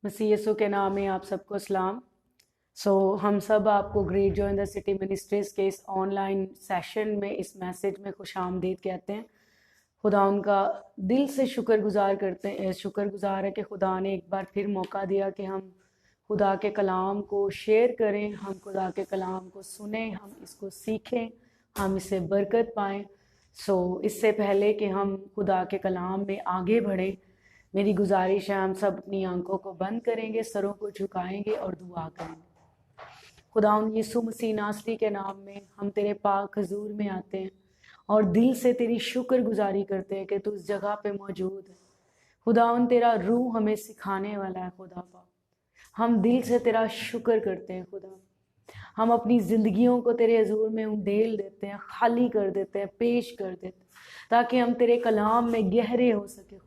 مسیح یسوع کے نام میں آپ سب کو سلام۔ ہم سب آپ کو گریٹ جو ان دا سٹی منسٹریز کے اس آن لائن سیشن میں، اس میسج میں خوش آمدید کہتے ہیں۔ خدا ان کا دل سے شکر گزار ہے کہ خدا نے ایک بار پھر موقع دیا کہ ہم خدا کے کلام کو شیئر کریں، ہم خدا کے کلام کو سنیں، ہم اس کو سیکھیں، ہم اس سے برکت پائیں۔ اس سے پہلے کہ ہم خدا کے کلام میں آگے بڑھیں، میری گزارش ہے ہم سب اپنی آنکھوں کو بند کریں گے، سروں کو جھکائیں گے اور دعا کریں گے۔ خداوند یسوع مسیح ناصری کے نام میں ہم تیرے پاک حضور میں آتے ہیں اور دل سے تیری شکر گزاری کرتے ہیں کہ تو اس جگہ پہ موجود ہے۔ خداوند تیرا روح ہمیں سکھانے والا ہے۔ خدا پاک ہم دل سے تیرا شکر کرتے ہیں۔ خدا ہم اپنی زندگیوں کو تیرے حضور میں انڈیل دیتے ہیں، خالی کر دیتے ہیں، پیش کر دیتے ہیں، تاکہ ہم تیرے کلام میں گہرے ہو سکے۔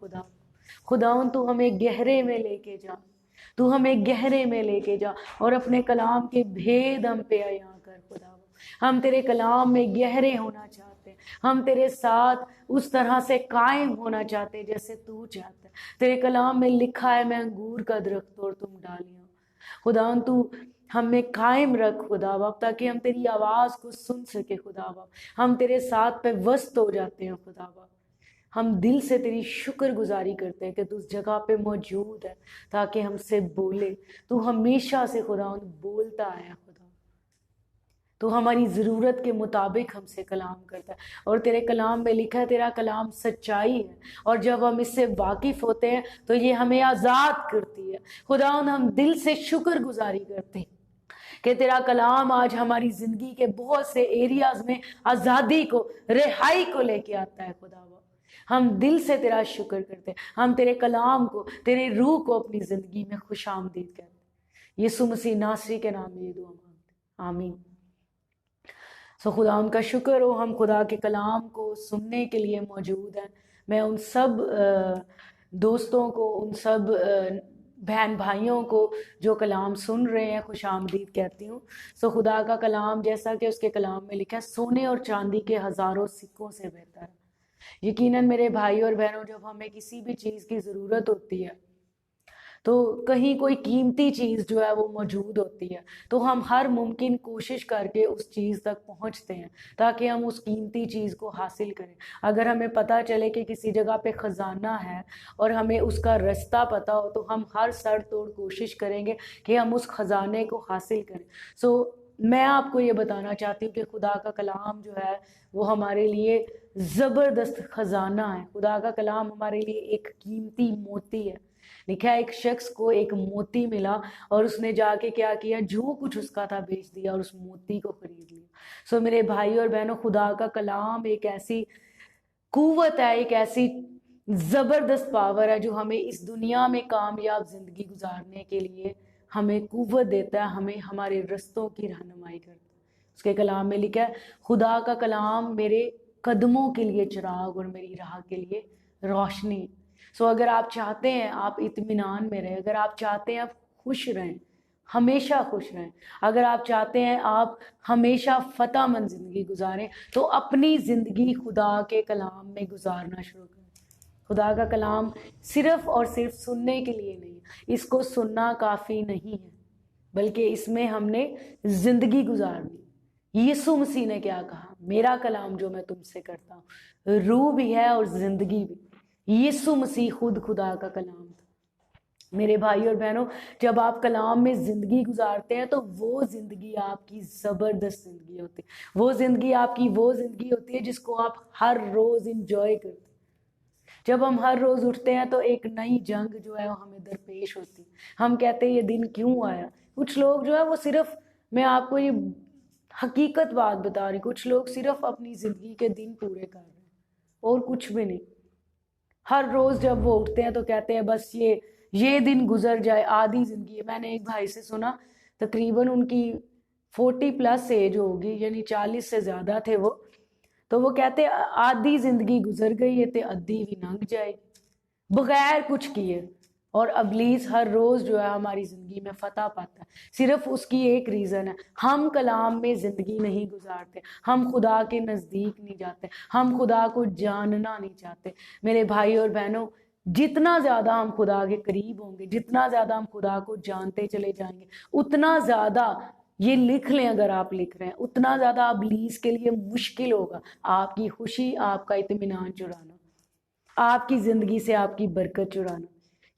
خداوند تو ہمیں گہرے میں لے کے جا، تو ہمیں گہرے میں لے کے جا اور اپنے کلام کے بھید ہم پہ عیاں کر۔ خداوند ہم تیرے کلام میں گہرے ہونا چاہتے ہیں، ہم تیرے ساتھ اس طرح سے قائم ہونا چاہتے ہیں جیسے تو چاہتا ہے۔ تیرے کلام میں لکھا ہے، میں انگور کا درخت اور تم ڈالیاں۔ خداوند تو ہمیں قائم رکھ خدا باپ، تاکہ ہم تیری آواز کو سن سکے۔ خدا باپ ہم تیرے ساتھ پہ وسط ہو جاتے ہیں۔ خدا باپ ہم دل سے تیری شکر گزاری کرتے ہیں کہ تو اس جگہ پہ موجود ہے تاکہ ہم سے بولے۔ تو ہمیشہ سے خداوند بولتا آیا۔ خدا تو ہماری ضرورت کے مطابق ہم سے کلام کرتا ہے، اور تیرے کلام میں لکھا ہے تیرا کلام سچائی ہے، اور جب ہم اس سے واقف ہوتے ہیں تو یہ ہمیں آزاد کرتی ہے۔ خداوند ہم دل سے شکر گزاری کرتے ہیں کہ تیرا کلام آج ہماری زندگی کے بہت سے ایریاز میں آزادی کو، رہائی کو لے کے آتا ہے۔ خدا ہم دل سے تیرا شکر کرتے ہیں، ہم تیرے کلام کو، تیرے روح کو اپنی زندگی میں خوش آمدید کرتے ہیں۔ یسوع مسیح ناصری کے نام میں یہ دعا مانگتے ہیں، آمین۔ خدا ان کا شکر ہو، ہم خدا کے کلام کو سننے کے لیے موجود ہیں۔ میں ان سب دوستوں کو، ان سب بہن بھائیوں کو جو کلام سن رہے ہیں خوش آمدید کہتی ہوں۔ خدا کا کلام جیسا کہ اس کے کلام میں لکھا ہے، سونے اور چاندی کے ہزاروں سکوں سے بہتر ہے۔ یقیناً میرے بھائی اور بہنوں، جب ہمیں کسی بھی چیز کی ضرورت ہوتی ہے تو کہیں کوئی قیمتی چیز جو ہے وہ موجود ہوتی ہے، تو ہم ہر ممکن کوشش کر کے اس چیز تک پہنچتے ہیں تاکہ ہم اس قیمتی چیز کو حاصل کریں۔ اگر ہمیں پتہ چلے کہ کسی جگہ پہ خزانہ ہے اور ہمیں اس کا رستہ پتہ ہو، تو ہم ہر سر توڑ کوشش کریں گے کہ ہم اس خزانے کو حاصل کریں۔ میں آپ کو یہ بتانا چاہتی ہوں کہ خدا کا کلام جو ہے وہ ہمارے لیے زبردست خزانہ ہے۔ خدا کا کلام ہمارے لیے ایک قیمتی موتی ہے۔ لکھا ہے ایک شخص کو ایک موتی ملا اور اس نے جا کے کیا کیا، جو کچھ اس کا تھا بیچ دیا اور اس موتی کو خرید لیا۔ میرے بھائی اور بہنوں، خدا کا کلام ایک ایسی قوت ہے، ایک ایسی زبردست پاور ہے جو ہمیں اس دنیا میں کامیاب زندگی گزارنے کے لیے ہمیں قوت دیتا ہے، ہمیں ہمارے رستوں کی رہنمائی کرتا ہے۔ اس کے کلام میں لکھا ہے، خدا کا کلام میرے قدموں کے لیے چراغ اور میری راہ کے لیے روشنی۔ اگر آپ چاہتے ہیں آپ اطمینان میں رہیں، اگر آپ چاہتے ہیں آپ خوش رہیں، ہمیشہ خوش رہیں، اگر آپ چاہتے ہیں آپ ہمیشہ فتح مند زندگی گزاریں، تو اپنی زندگی خدا کے کلام میں گزارنا شروع کریں۔ خدا کا کلام صرف اور صرف سننے کے لیے نہیں، اس کو سننا کافی نہیں ہے، بلکہ اس میں ہم نے زندگی گزارنی۔ یسوع مسیح نے کیا کہا، میرا کلام جو میں تم سے کرتا ہوں روح بھی ہے اور زندگی بھی۔ یسوع مسیح خود خدا کا کلام تھا۔ میرے بھائی اور بہنوں، جب آپ کلام میں زندگی گزارتے ہیں تو وہ زندگی آپ کی زبردست زندگی ہوتی ہے، وہ زندگی آپ کی وہ زندگی ہوتی ہے جس کو آپ ہر روز انجوائے کرتے ہیں۔ جب ہم ہر روز اٹھتے ہیں تو ایک نئی جنگ جو ہے وہ ہمیں درپیش ہوتی ہے۔ ہم کہتے ہیں یہ دن کیوں آیا۔ کچھ لوگ جو ہے وہ صرف، میں آپ کو یہ حقیقت بات بتا رہی، کچھ لوگ صرف اپنی زندگی کے دن پورے کر رہے ہیں اور کچھ بھی نہیں۔ ہر روز جب وہ اٹھتے ہیں تو کہتے ہیں بس یہ دن گزر جائے، آدھی زندگی ہے۔ میں نے ایک بھائی سے سنا، تقریباً ان کی 40+ ایج ہوگی، یعنی 40 سے زیادہ تھے وہ، تو وہ کہتے آدھی زندگی گزر گئی ہے تے ادھی بھی لنگ جائے بغیر کچھ کیے۔ اور ابلیس ہر روز جو ہے ہماری زندگی میں فتح پاتا ہے، صرف اس کی ایک ریزن ہے، ہم کلام میں زندگی نہیں گزارتے، ہم خدا کے نزدیک نہیں جاتے، ہم خدا کو جاننا نہیں چاہتے۔ میرے بھائی اور بہنوں، جتنا زیادہ ہم خدا کے قریب ہوں گے، جتنا زیادہ ہم خدا کو جانتے چلے جائیں گے، اتنا زیادہ، یہ لکھ لیں اگر آپ لکھ رہے ہیں، اتنا زیادہ ابلیس کے لیے مشکل ہوگا آپ کی خوشی، آپ کا اطمینان چرانا، آپ کی زندگی سے آپ کی برکت چرانا،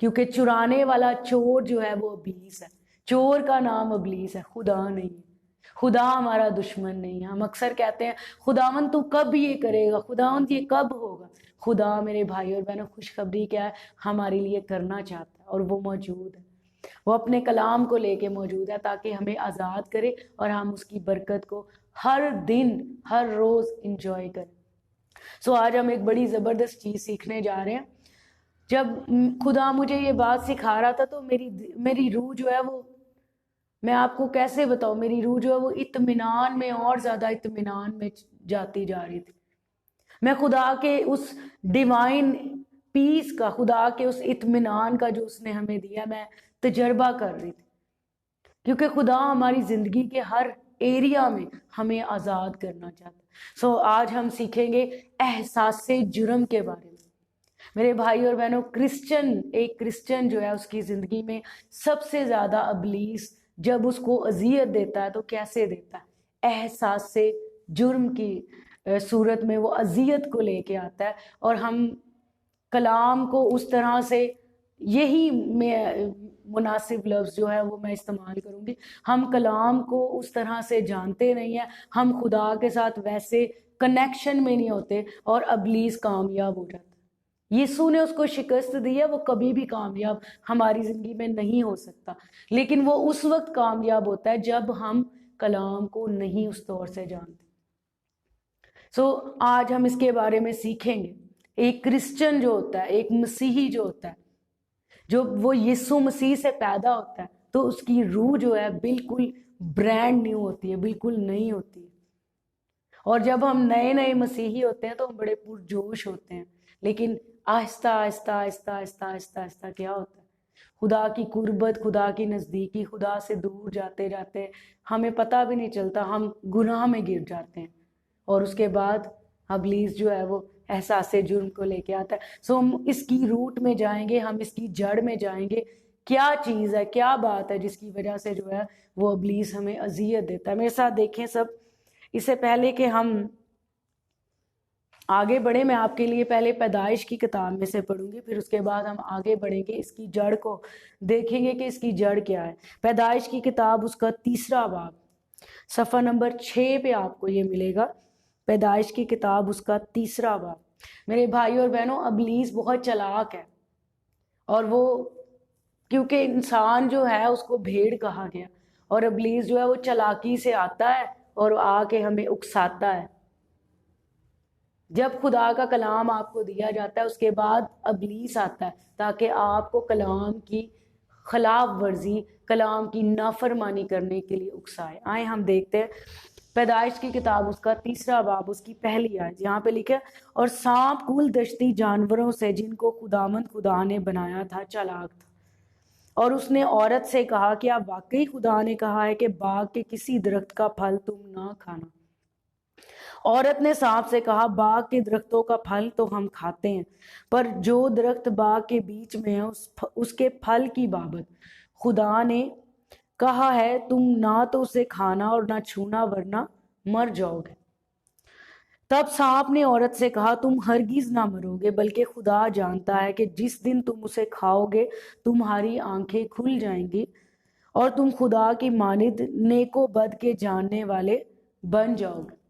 کیونکہ چرانے والا چور جو ہے وہ ابلیس ہے۔ چور کا نام ابلیس ہے، خدا نہیں ہے۔ خدا ہمارا دشمن نہیں ہے۔ ہم اکثر کہتے ہیں خداوند تو کب یہ کرے گا، خداوند یہ کب ہوگا؟ خدا میرے بھائی اور بہنوں خوشخبری کیا ہے، ہمارے لیے کرنا چاہتا ہے، اور وہ موجود ہے، وہ اپنے کلام کو لے کے موجود ہے تاکہ ہمیں آزاد کرے اور ہم اس کی برکت کو ہر دن ہر روز انجوائے کریں۔ سو آج ہم ایک بڑی زبردست چیز سیکھنے جا رہے ہیں۔ جب خدا مجھے یہ بات سکھا رہا تھا تو میری روح جو ہے وہ، میں آپ کو کیسے بتاؤں، میری روح جو ہے وہ اطمینان میں اور زیادہ اطمینان میں جاتی جا رہی تھی۔ میں خدا کے اس ڈیوائن پیس کا، خدا کے اس اطمینان کا جو اس نے ہمیں دیا، میں تجربہ کر رہی تھی، کیونکہ خدا ہماری زندگی کے ہر ایریا میں ہمیں آزاد کرنا چاہتا ہے۔ سو آج ہم سیکھیں گے احساس جرم کے بارے میں۔ میرے بھائی اور بہنوں، ایک کرسچن جو ہے اس کی زندگی میں سب سے زیادہ ابلیس جب اس کو اذیت دیتا ہے تو کیسے دیتا ہے؟ احساس جرم کی صورت میں وہ اذیت کو لے کے آتا ہے، اور ہم کلام کو اس طرح سے، یہی میں مناسب لفظ جو ہے وہ میں استعمال کروں گی، ہم کلام کو اس طرح سے جانتے نہیں ہیں، ہم خدا کے ساتھ ویسے کنیکشن میں نہیں ہوتے، اور ابلیس کامیاب ہو جاتا ہے۔ یسوع نے اس کو شکست دی ہے، وہ کبھی بھی کامیاب ہماری زندگی میں نہیں ہو سکتا، لیکن وہ اس وقت کامیاب ہوتا ہے جب ہم کلام کو نہیں اس طور سے جانتے۔ سو آج ہم اس کے بارے میں سیکھیں گے۔ ایک کرسچن جو ہوتا ہے، ایک مسیحی جو ہوتا ہے، جو وہ یسوع مسیح سے پیدا ہوتا ہے، تو اس کی روح جو ہے بالکل برانڈ نیو ہوتی ہے، بالکل نئی ہوتی ہے۔ اور جب ہم نئے نئے مسیحی ہوتے ہیں تو ہم بڑے پرجوش ہوتے ہیں، لیکن آہستہ آہستہ آہستہ آہستہ آہستہ آہستہ کیا ہوتا ہے، خدا کی قربت، خدا کی نزدیکی، خدا سے دور جاتے جاتے ہمیں پتہ بھی نہیں چلتا، ہم گناہ میں گر جاتے ہیں، اور اس کے بعد ابلیس جو ہے وہ احساس جرم کو لے کے آتا ہے۔ سو ہم اس کی روٹ میں جائیں گے، ہم اس کی جڑ میں جائیں گے، کیا چیز ہے، کیا بات ہے جس کی وجہ سے جو ہے وہ ابلیس ہمیں اذیت دیتا ہے۔ میرے ساتھ دیکھیں سب، اس سے پہلے کہ ہم آگے بڑھیں، میں آپ کے لیے پہلے پیدائش کی کتاب میں سے پڑھوں گی، پھر اس کے بعد ہم آگے بڑھیں گے، اس کی جڑ کو دیکھیں گے کہ اس کی جڑ کیا ہے۔ پیدائش کی کتاب اس کا 3 باب، صفحہ نمبر 6 پہ آپ کو یہ ملے گا۔ پیدائش کی کتاب اس کا 3 باب۔ میرے بھائی اور بہنوں، ابلیس بہت چلاک ہے، اور وہ، کیونکہ انسان جو ہے اس کو بھیڑ کہا گیا، اور ابلیس جو ہے وہ چلاکی سے آتا ہے اور آ کے ہمیں اکساتا ہے۔ جب خدا کا کلام آپ کو دیا جاتا ہے، اس کے بعد ابلیس آتا ہے تاکہ آپ کو کلام کی خلاف ورزی، کلام کی نافرمانی کرنے کے لیے اکسائے۔ آئیں ہم دیکھتے ہیں پیدائش کی کتاب اس کا 3 باب، اس کی پہلی آیت، یہاں پہ لکھا ہے، اور سانپ کل دشتی جانوروں سے جن کو خداوند خدا نے بنایا تھا چلاک تھا، اور اس نے عورت سے کہا، کیا واقعی خدا نے کہا ہے کہ باغ کے کسی درخت کا پھل تم نہ کھانا؟ عورت نے سانپ سے کہا، باغ کے درختوں کا پھل تو ہم کھاتے ہیں، پر جو درخت باغ کے بیچ میں ہے اس کے پھل کی بابت خدا نے کہا ہے، تم نہ تو اسے کھانا اور نہ چھونا ورنہ مر جاؤ گے۔ تب سانپ نے عورت سے کہا، تم ہرگز نہ مرو گے، بلکہ خدا جانتا ہے کہ جس دن تم اسے کھاؤ گے تمہاری آنکھیں کھل جائیں گی اور تم خدا کی مانند نیک و بد کے جاننے والے بن جاؤ گے۔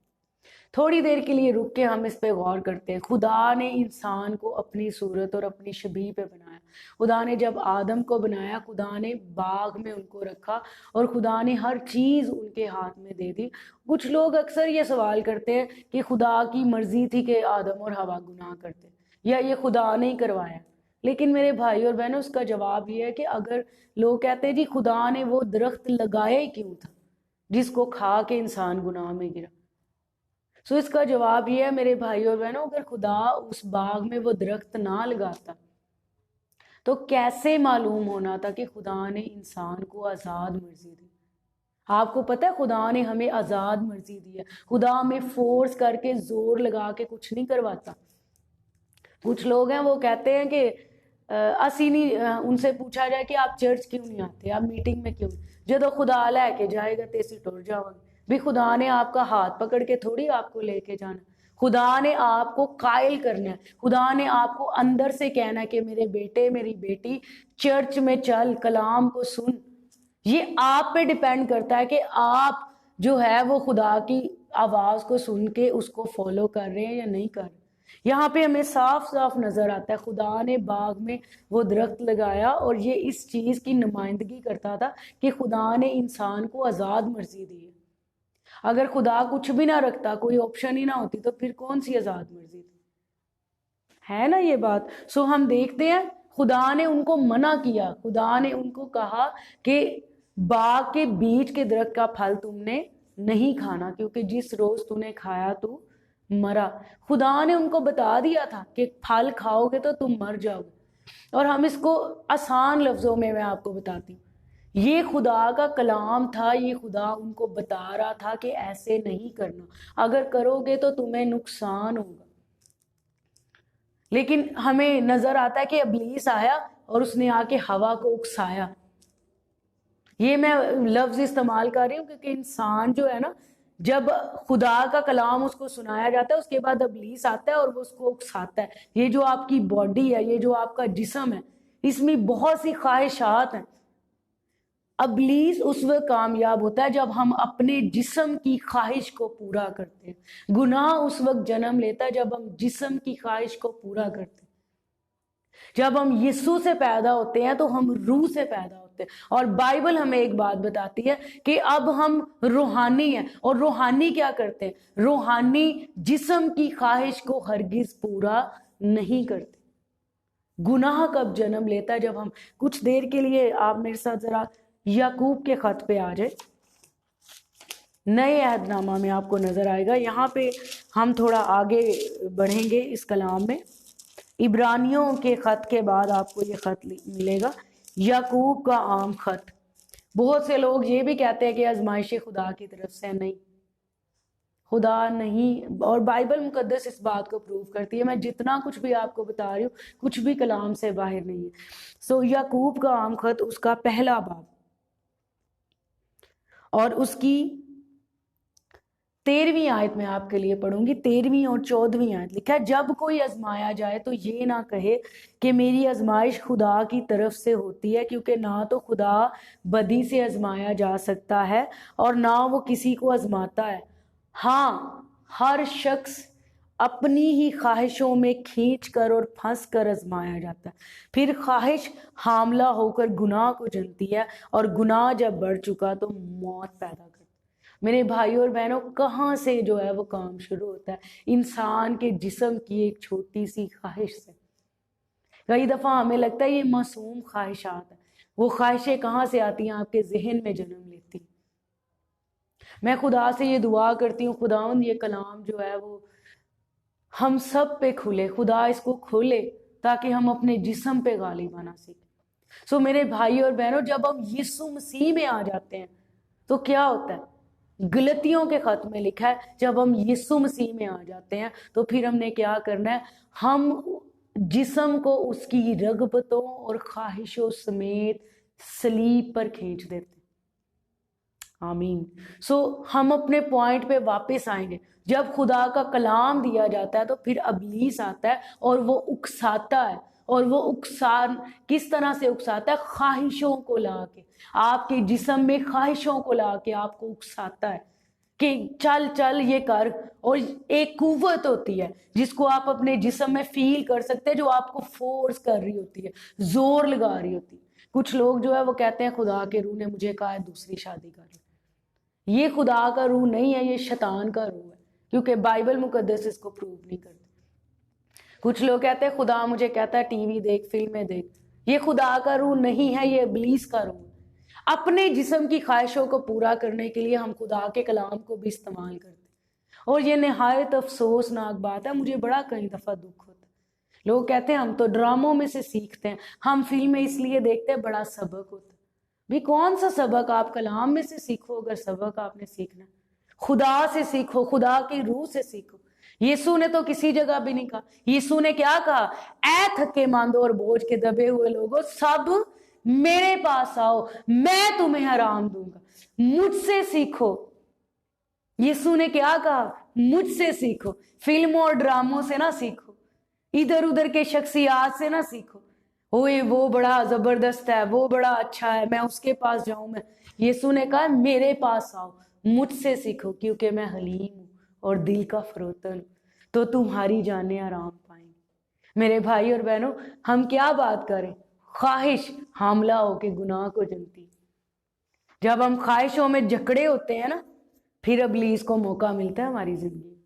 تھوڑی دیر کے لیے رک کے ہم اس پہ غور کرتے ہیں۔ خدا نے انسان کو اپنی صورت اور اپنی شبیہ پہ بنایا۔ خدا نے جب آدم کو بنایا، خدا نے باغ میں ان کو رکھا اور خدا نے ہر چیز ان کے ہاتھ میں دے دی۔ کچھ لوگ اکثر یہ سوال کرتے ہیں کہ خدا کی مرضی تھی کہ آدم اور حوا گناہ کرتے، یا یہ خدا نے ہی کروایا؟ لیکن میرے بھائی اور بہنوں، اس کا جواب یہ ہے کہ اگر لوگ کہتے ہیں جی خدا نے وہ درخت لگایا ہی کیوں تھا جس کو کھا کے انسان گناہ میں گرا، سو اس کا جواب یہ ہے میرے بھائی اور بہنوں، اگر خدا اس باغ میں وہ درخت نہ لگاتا تو کیسے معلوم ہونا تھا کہ خدا نے انسان کو آزاد مرضی دی؟ آپ کو پتہ ہے خدا نے ہمیں آزاد مرضی دی ہے، خدا ہمیں فورس کر کے زور لگا کے کچھ نہیں کرواتا۔ کچھ لوگ ہیں وہ کہتے ہیں کہ اسی نہیں ان سے پوچھا جائے کہ آپ چرچ کیوں نہیں آتے, آپ میٹنگ میں کیوں نہیں, جدو خدا لے کے جائے گا تیسی ٹر جاؤ گے. بھی خدا نے آپ کا ہاتھ پکڑ کے تھوڑی آپ کو لے کے جانا, خدا نے آپ کو قائل کرنا ہے, خدا نے آپ کو اندر سے کہنا ہے کہ میرے بیٹے میری بیٹی چرچ میں چل, کلام کو سن. یہ آپ پہ ڈیپینڈ کرتا ہے کہ آپ جو ہے وہ خدا کی آواز کو سن کے اس کو فالو کر رہے ہیں یا نہیں کر رہے. یہاں پہ ہمیں صاف صاف نظر آتا ہے خدا نے باغ میں وہ درخت لگایا, اور یہ اس چیز کی نمائندگی کرتا تھا کہ خدا نے انسان کو آزاد مرضی دی ہے. اگر خدا کچھ بھی نہ رکھتا, کوئی آپشن ہی نہ ہوتی, تو پھر کون سی آزاد مرضی تھی, ہے نا یہ بات. سو ہم دیکھتے ہیں خدا نے ان کو منع کیا, خدا نے ان کو کہا کہ باغ کے بیچ کے درخت کا پھل تم نے نہیں کھانا, کیونکہ جس روز تم نے کھایا تو مرا. خدا نے ان کو بتا دیا تھا کہ پھل کھاؤ گے تو تم مر جاؤ گے. اور ہم اس کو آسان لفظوں میں آپ کو بتاتی ہوں, یہ خدا کا کلام تھا, یہ خدا ان کو بتا رہا تھا کہ ایسے نہیں کرنا, اگر کرو گے تو تمہیں نقصان ہوگا. لیکن ہمیں نظر آتا ہے کہ ابلیس آیا اور اس نے آ کے ہوا کو اکسایا. یہ میں لفظ استعمال کر رہی ہوں کیونکہ انسان جو ہے نا, جب خدا کا کلام اس کو سنایا جاتا ہے, اس کے بعد ابلیس آتا ہے اور وہ اس کو اکساتا ہے. یہ جو آپ کی باڈی ہے, یہ جو آپ کا جسم ہے, اس میں بہت سی خواہشات ہیں. ابلیس اس وقت کامیاب ہوتا ہے جب ہم اپنے جسم کی خواہش کو پورا کرتے ہیں. گناہ اس وقت جنم لیتا ہے جب ہم جسم کی خواہش کو پورا کرتے ہیں. جب ہم یسوع سے پیدا ہوتے ہیں تو ہم روح سے پیدا ہوتے ہیں. اور بائبل ہمیں ایک بات بتاتی ہے کہ اب ہم روحانی ہیں, اور روحانی کیا کرتے ہیں, روحانی جسم کی خواہش کو ہرگز پورا نہیں کرتے. گناہ کب جنم لیتا ہے, جب ہم کچھ دیر کے لیے آپ میرے ساتھ ذرا یعقوب کے خط پہ آ جائے. نئے عہد نامہ میں آپ کو نظر آئے گا, یہاں پہ ہم تھوڑا آگے بڑھیں گے اس کلام میں. عبرانیوں کے خط کے بعد آپ کو یہ خط ملے گا, یعقوب کا عام خط. بہت سے لوگ یہ بھی کہتے ہیں کہ آزمائش خدا کی طرف سے نہیں, خدا نہیں, اور بائبل مقدس اس بات کو پروف کرتی ہے. میں جتنا کچھ بھی آپ کو بتا رہی ہوں کچھ بھی کلام سے باہر نہیں ہے. سو یعقوب کا عام خط اس کا پہلا باب اور اس کی 13ویں آیت میں آپ کے لیے پڑھوں گی. 13ویں اور 14ویں آیت لکھا ہے, جب کوئی آزمایا جائے تو یہ نہ کہے کہ میری آزمائش خدا کی طرف سے ہوتی ہے, کیونکہ نہ تو خدا بدی سے آزمایا جا سکتا ہے اور نہ وہ کسی کو آزماتا ہے. ہاں, ہر شخص اپنی ہی خواہشوں میں کھینچ کر اور پھنس کر آزمایا جاتا ہے. پھر خواہش حاملہ ہو کر گناہ کو جنتی ہے, اور گناہ جب بڑھ چکا تو موت پیدا کرتا ہے. میرے بھائیوں اور بہنوں, کہاں سے جو ہے وہ کام شروع ہوتا ہے, انسان کے جسم کی ایک چھوٹی سی خواہش سے. کئی دفعہ ہمیں لگتا ہے یہ معصوم خواہشات ہیں, وہ خواہشیں کہاں سے آتی ہیں, آپ کے ذہن میں جنم لیتی ہیں. میں خدا سے یہ دعا کرتی ہوں, خداوند یہ کلام جو ہے وہ ہم سب پہ کھلے, خدا اس کو کھولے تاکہ ہم اپنے جسم پہ غالب آنا سیکھیں. سو میرے بھائی اور بہنوں, جب ہم یسوع مسیح میں آ جاتے ہیں تو کیا ہوتا ہے, غلطیوں کے خط میں لکھا ہے جب ہم یسوع مسیح میں آ جاتے ہیں تو پھر ہم نے کیا کرنا ہے, ہم جسم کو اس کی رغبتوں اور خواہشوں سمیت صلیب پر کھینچ دیتے ہیں. آمین. سو ہم اپنے پوائنٹ پہ واپس آئیں گے. جب خدا کا کلام دیا جاتا ہے تو پھر ابلیس آتا ہے اور وہ اکساتا ہے, اور وہ کس طرح سے اکساتا ہے, خواہشوں کو لا کے, آپ کے جسم میں خواہشوں کو لا کے آپ کو اکساتا ہے کہ چل چل یہ کر. اور ایک قوت ہوتی ہے جس کو آپ اپنے جسم میں فیل کر سکتے ہیں, جو آپ کو فورس کر رہی ہوتی ہے, زور لگا رہی ہوتی ہے. کچھ لوگ جو ہے وہ کہتے ہیں خدا کے روح نے مجھے کہا ہے دوسری شادی کر لو. یہ خدا کا روح نہیں ہے, یہ شیطان کا روح ہے, کیونکہ بائبل مقدس اس کو پروو نہیں کرتی. کچھ لوگ کہتے ہیں خدا مجھے کہتا ہے ٹی وی دیکھ, فلمیں دیکھ. یہ خدا کا روح نہیں ہے, یہ ابلیس کا روح ہے. اپنے جسم کی خواہشوں کو پورا کرنے کے لیے ہم خدا کے کلام کو بھی استعمال کرتے ہیں, اور یہ نہایت افسوسناک بات ہے. مجھے بڑا کئی دفعہ دکھ ہوتا ہے. لوگ کہتے ہیں ہم تو ڈراموں میں سے سیکھتے ہیں, ہم فلمیں اس لیے دیکھتے ہیں, بڑا سبق ہوتا ہے. بھی کون سا سبق آپ کلام میں سے سیکھو؟ اگر سبق آپ نے سیکھنا, خدا سے سیکھو, خدا کی روح سے سیکھو. یسوع نے تو کسی جگہ بھی نہیں کہا. یسوع نے کیا کہا؟ اے تھکے ماندو اور بوجھ کے دبے ہوئے لوگوں سب میرے پاس آؤ، میں تمہیں آرام دوں گا، مجھ سے سیکھو. یسوع نے کیا کہا؟ مجھ سے سیکھو. فلموں اور ڈراموں سے نہ سیکھو، ادھر ادھر کے شخصیات سے نہ سیکھو. اوے وہ بڑا زبردست ہے، وہ بڑا اچھا ہے، میں اس کے پاس جاؤں. میں یسوع نے کہا میرے پاس آؤ، مجھ سے سیکھو، کیونکہ میں حلیم ہوں اور دل کا فروتن ہوں، تو تمہاری جانیں آرام پائیں گی. میرے بھائی اور بہنوں، ہم کیا بات کریں؟ خواہش حاملہ ہو کے گناہ کو جنتی. جب ہم خواہشوں میں جکڑے ہوتے ہیں نا، پھر ابلیس کو موقع ملتا ہے ہماری زندگی میں.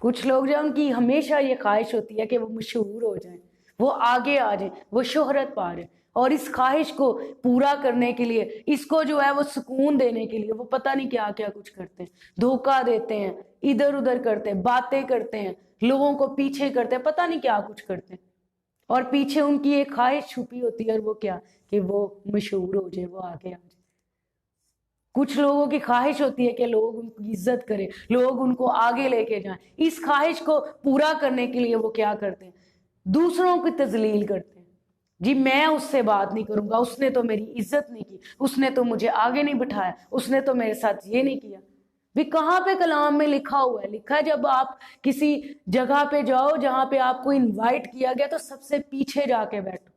کچھ لوگ جو ان کی ہمیشہ یہ خواہش ہوتی ہے کہ وہ مشہور ہو جائیں، وہ آگے آ جائیں، وہ شہرت پا جائیں، اور اس خواہش کو پورا کرنے کے لیے، اس کو جو ہے وہ سکون دینے کے لیے وہ پتہ نہیں کیا کیا کچھ کرتے ہیں، دھوکہ دیتے ہیں، ادھر ادھر کرتے ہیں، باتیں کرتے ہیں، لوگوں کو پیچھے کرتے ہیں، پتہ نہیں کیا کچھ کرتے ہیں. اور پیچھے ان کی ایک خواہش چھپی ہوتی ہے، اور وہ کیا؟ کہ وہ مشہور ہو جائے، وہ آگے آ جائے. کچھ لوگوں کی خواہش ہوتی ہے کہ لوگ ان کی عزت کریں، لوگ ان کو آگے لے کے جائیں. اس خواہش کو پورا کرنے کے لیے وہ کیا کرتے ہیں؟ دوسروں کی تذلیل کرتے ہیں. جی میں اس سے بات نہیں کروں گا، اس نے تو میری عزت نہیں کی، اس نے تو مجھے آگے نہیں بٹھایا، اس نے تو میرے ساتھ یہ نہیں کیا. بھی کہاں پہ کلام میں لکھا ہوا ہے؟ لکھا ہے جب آپ کسی جگہ پہ جاؤ جہاں پہ آپ کو انوائٹ کیا گیا تو سب سے پیچھے جا کے بیٹھو.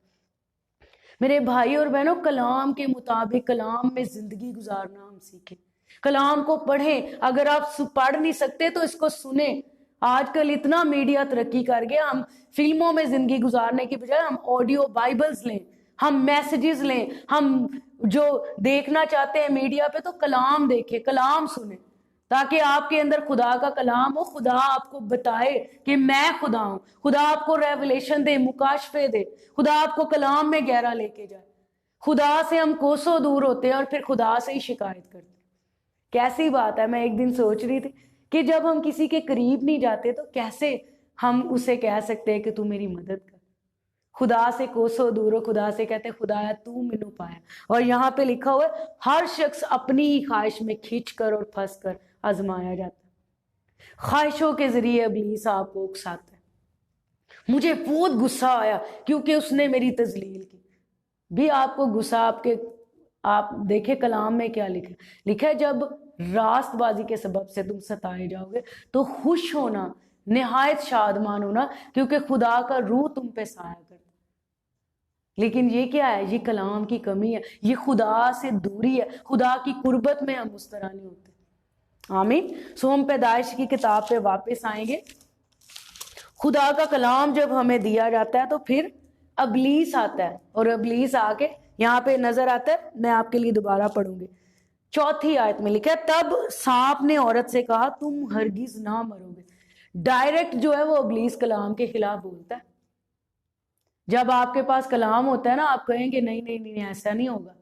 میرے بھائی اور بہنوں، کلام کے مطابق کلام میں زندگی گزارنا ہم سیکھیں، کلام کو پڑھیں. اگر آپ پڑھ نہیں سکتے تو اس کو سنیں. آج کل اتنا میڈیا ترقی کر گیا، ہم فلموں میں زندگی گزارنے کی بجائے ہم آڈیو بائبلز لیں، ہم میسیجز لیں، ہم جو دیکھنا چاہتے ہیں میڈیا پہ تو کلام دیکھیں، کلام سنیں، تاکہ آپ کے اندر خدا کا کلام ہو. خدا آپ کو بتائے کہ میں خدا ہوں، خدا آپ کو ریولیشن دے، مکاشفے دے، خدا آپ کو کلام میں گہرا لے کے جائے. خدا سے ہم کوسوں دور ہوتے ہیں اور پھر خدا سے ہی شکایت کرتے ہیں. کیسی بات ہے. میں ایک دن سوچ رہی تھی کہ جب ہم کسی کے قریب نہیں جاتے تو کیسے ہم اسے کہہ سکتے ہیں کہ تو میری مدد کر. خدا سے کوسوں دور ہو، خدا سے کہتے خدایا تو مینوں پایا. اور یہاں پہ لکھا ہوا ہے ہر شخص اپنی ہی خواہش میں کھینچ کر اور پھنس کر آزمایا جاتا ہے. خواہشوں کے ذریعے ابلیس آپ کو اکساتا ہے. مجھے بہت غصہ آیا کیونکہ اس نے میری تذلیل کی. بھی آپ کو غصہ آپ دیکھیں کلام میں کیا لکھا ہے جب راست بازی کے سبب سے تم ستائے جاؤ گے تو خوش ہونا، نہایت شادمان ہونا، کیونکہ خدا کا روح تم پہ سایہ کرتا. لیکن یہ کیا ہے؟ یہ کلام کی کمی ہے، یہ خدا سے دوری ہے، خدا کی قربت میں ہم اس طرح نہیں ہوتے. آمین. سو ہم پیدائش کی کتاب پہ واپس آئیں گے. خدا کا کلام جب ہمیں دیا جاتا ہے تو پھر ابلیس آتا ہے، اور ابلیس آ کے یہاں پہ نظر آتا ہے. میں آپ کے لیے دوبارہ پڑھوں گی. 4 آیت میں لکھا ہے تب سانپ نے عورت سے کہا تم ہرگز نہ مرو گے. ڈائریکٹ جو ہے وہ ابلیس کلام کے خلاف بولتا ہے. جب آپ کے پاس کلام ہوتا ہے نا، آپ کہیں گے نہیں نہیں نہیں ایسا نہیں ہوگا.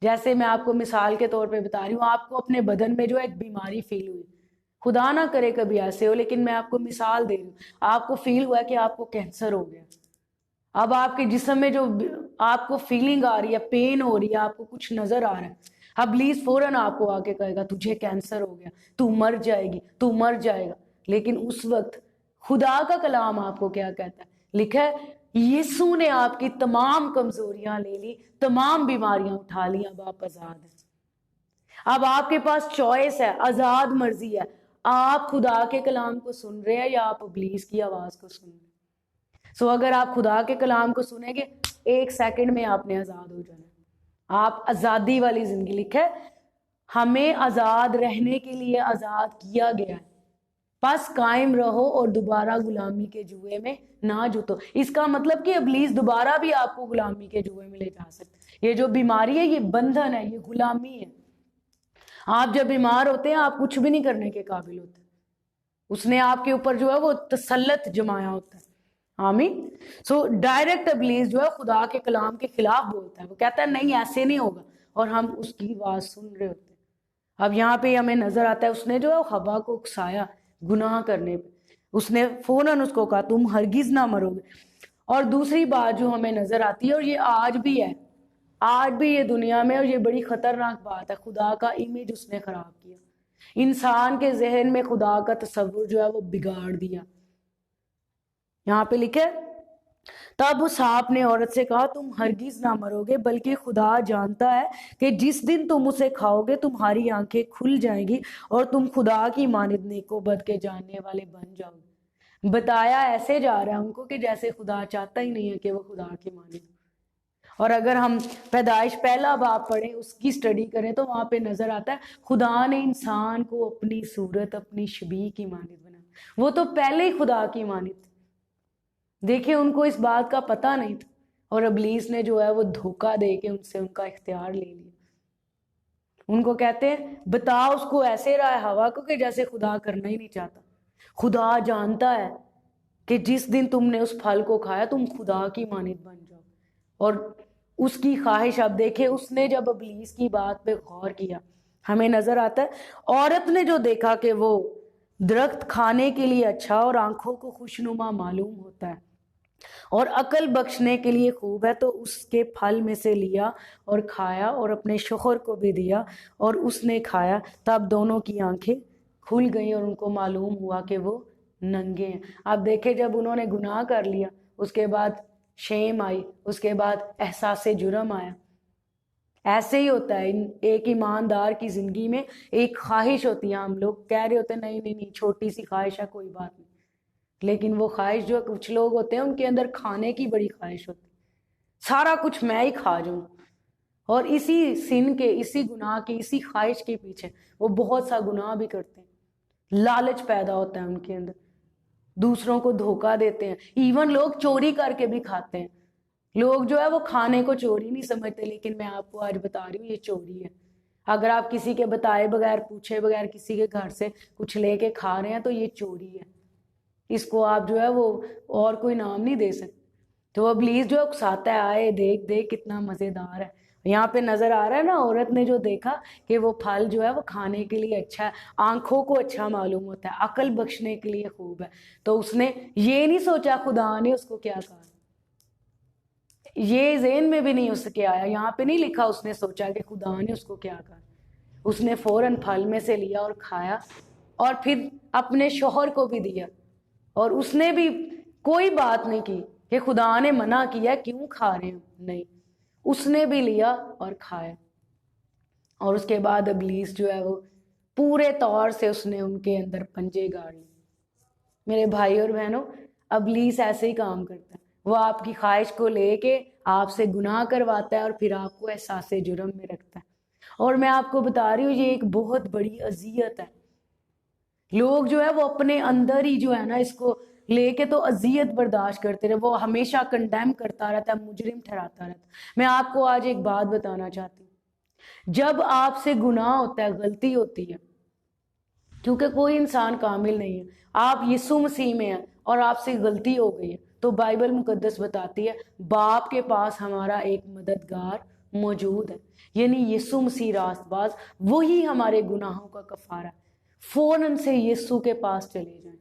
جیسے میں آپ کو مثال کے طور پہ بتا رہی ہوں، آپ کو اپنے بدن میں جو ایک بیماری فیل ہوئی، خدا نہ کرے کبھی ایسے ہو، لیکن میں آپ کو مثال دے رہی ہوں. آپ کو فیل ہوا کہ آپ کو کینسر ہو گیا. اب آپ کے جسم میں جو آپ کو فیلنگ آ رہی ہے، پین ہو رہی ہے، آپ کو کچھ نظر آ رہا ہے، ابلیس فوراً آپ کو آ کے کہے گا تجھے کینسر ہو گیا، تو مر جائے گی، تو مر جائے گا. لیکن اس وقت خدا کا کلام آپ کو کیا کہتا ہے؟ لکھا ہے یسوع نے آپ کی تمام کمزوریاں لے لی، تمام بیماریاں اٹھا لی، اب آپ آزاد ہیں. اب آپ کے پاس چوائس ہے، آزاد مرضی ہے. آپ خدا کے کلام کو سن رہے ہیں یا آپ ابلیس کی آواز کو سن رہے ہیں. سو اگر آپ خدا کے کلام کو سنیں گے 1 سیکنڈ میں آپ نے آزاد ہو جانا. آپ آزادی والی زندگی. لکھا ہے ہمیں آزاد رہنے کے لیے آزاد کیا گیا ہے، بس قائم رہو اور دوبارہ غلامی کے جوئے میں نہ جوتو. اس کا مطلب کہ ابلیس دوبارہ بھی آپ کو غلامی کے جوئے میں لے جا سکتا ہے. یہ جو بیماری ہے یہ بندھن ہے، یہ غلامی ہے. آپ جب بیمار ہوتے ہیں آپ کچھ بھی نہیں کرنے کے قابل ہوتے. اس نے آپ کے اوپر جو ہے وہ تسلط جمایا ہوتا ہے. آمین. سو ڈائریکٹ ابلیس جو ہے خدا کے کلام کے خلاف بولتا ہے. وہ کہتا ہے نہیں ایسے نہیں ہوگا، اور ہم اس کی آواز سن رہے ہوتے ہیں. اب یہاں پہ ہمیں نظر آتا ہے اس نے جو ہے حوا کو اکسایا گناہ کرنے پہ. اس نے فوراً اس کو کہا تم ہرگز نہ مرو گے. اور دوسری بات جو ہمیں نظر آتی ہے، اور یہ آج بھی ہے، آج بھی یہ دنیا میں، اور یہ بڑی خطرناک بات ہے، خدا کا امیج اس نے خراب کیا. انسان کے ذہن میں خدا کا تصور جو ہے وہ بگاڑ دیا. یہاں پہ لکھے تب اس سانپ نے عورت سے کہا تم ہرگز نہ مرو گے بلکہ خدا جانتا ہے کہ جس دن تم اسے کھاؤ گے تمہاری آنکھیں کھل جائیں گی اور تم خدا کی مانند نیک و بد کے جاننے والے بن جاؤ گے. بتایا ایسے جا رہا ہے ان کو کہ جیسے خدا چاہتا ہی نہیں ہے کہ وہ خدا کی مانند. اور اگر ہم پیدائش پہلا باب پڑھیں اس کی اسٹڈی کریں تو وہاں پہ نظر آتا ہے خدا نے انسان کو اپنی صورت اپنی شبیہ کی مانند بنا. وہ تو پہلے ہی خدا کی مانند تھے. دیکھیں ان کو اس بات کا پتہ نہیں تھا اور ابلیس نے جو ہے وہ دھوکہ دے کے ان سے ان کا اختیار لے لیا. ان کو کہتے ہیں بتا اس کو ایسے رہا ہے ہوا کو کہ جیسے خدا کرنا ہی نہیں چاہتا. خدا جانتا ہے کہ جس دن تم نے اس پھل کو کھایا تم خدا کی مانند بن جاؤ. اور اس کی خواہش اب دیکھیں اس نے جب ابلیس کی بات پہ غور کیا ہمیں نظر آتا ہے عورت نے جو دیکھا کہ وہ درخت کھانے کے لیے اچھا اور آنکھوں کو خوشنما معلوم ہوتا ہے اور عقل بخشنے کے لیے خوب ہے تو اس کے پھل میں سے لیا اور کھایا اور اپنے شوہر کو بھی دیا اور اس نے کھایا. تب دونوں کی آنکھیں کھل گئیں اور ان کو معلوم ہوا کہ وہ ننگے ہیں. اب دیکھیں جب انہوں نے گناہ کر لیا اس کے بعد شیم آئی, اس کے بعد احساس جرم آیا. ایسے ہی ہوتا ہے ایک ایماندار کی زندگی میں ایک خواہش ہوتی ہے. ہم لوگ کہہ رہے ہوتے ہیں نہیں نہیں نہیں چھوٹی سی خواہش ہے کوئی بات نہیں, لیکن وہ خواہش جو کچھ لوگ ہوتے ہیں ان کے اندر کھانے کی بڑی خواہش ہوتی ہے. سارا کچھ میں ہی کھا جاؤں. اور اسی سن کے اسی گناہ کی اسی خواہش کے پیچھے وہ بہت سا گناہ بھی کرتے ہیں. لالچ پیدا ہوتا ہے ان کے اندر, دوسروں کو دھوکہ دیتے ہیں. ایون لوگ چوری کر کے بھی کھاتے ہیں. لوگ جو ہے وہ کھانے کو چوری نہیں سمجھتے, لیکن میں آپ کو آج بتا رہی ہوں یہ چوری ہے. اگر آپ کسی کے بتائے بغیر پوچھے بغیر کسی کے گھر سے کچھ لے کے کھا رہے ہیں تو یہ چوری ہے. اس کو آپ جو ہے وہ اور کوئی نام نہیں دے سکتے. تو ابلیس جو اکساتا ہے آئے دیکھ دیکھ کتنا مزیدار ہے. یہاں پہ نظر آ رہا ہے نا عورت نے جو دیکھا کہ وہ پھل جو ہے وہ کھانے کے لیے اچھا ہے, آنکھوں کو اچھا معلوم ہوتا ہے, عقل بخشنے کے لیے خوب ہے. تو اس نے یہ نہیں سوچا خدا نے اس کو کیا کہا, یہ ذہن میں بھی نہیں اس کے آیا. یہاں پہ نہیں لکھا اس نے سوچا کہ خدا نے اس کو کیا کہا. اس نے فوراً پھل میں سے لیا اور کھایا اور پھر اپنے شوہر کو بھی دیا. اور اس نے بھی کوئی بات نہیں کی کہ خدا نے منع کیا کیوں کھا رہے ہیں, نہیں, اس نے بھی لیا اور کھایا. اور اس کے بعد ابلیس جو ہے وہ پورے طور سے اس نے ان کے اندر پنجے گاڑ لیے. میرے بھائی اور بہنوں ابلیس ایسے ہی کام کرتا ہے. وہ آپ کی خواہش کو لے کے آپ سے گناہ کرواتا ہے اور پھر آپ کو احساس جرم میں رکھتا ہے. اور میں آپ کو بتا رہی ہوں یہ ایک بہت بڑی اذیت ہے. لوگ جو ہے وہ اپنے اندر ہی جو ہے نا اس کو لے کے تو اذیت برداشت کرتے رہے, وہ ہمیشہ کنڈیم کرتا رہتا ہے, مجرم ٹھہراتا رہتا ہے. میں آپ کو آج ایک بات بتانا چاہتی ہوں, جب آپ سے گناہ ہوتا ہے غلطی ہوتی ہے, کیونکہ کوئی انسان کامل نہیں ہے, آپ یسوع مسیح میں ہیں اور آپ سے غلطی ہو گئی ہے تو بائبل مقدس بتاتی ہے باپ کے پاس ہمارا ایک مددگار موجود ہے, یعنی یسوع مسیح راست باز, وہی ہمارے گناہوں کا کفارہ. فوراً سے یسوع کے پاس چلے جائیں.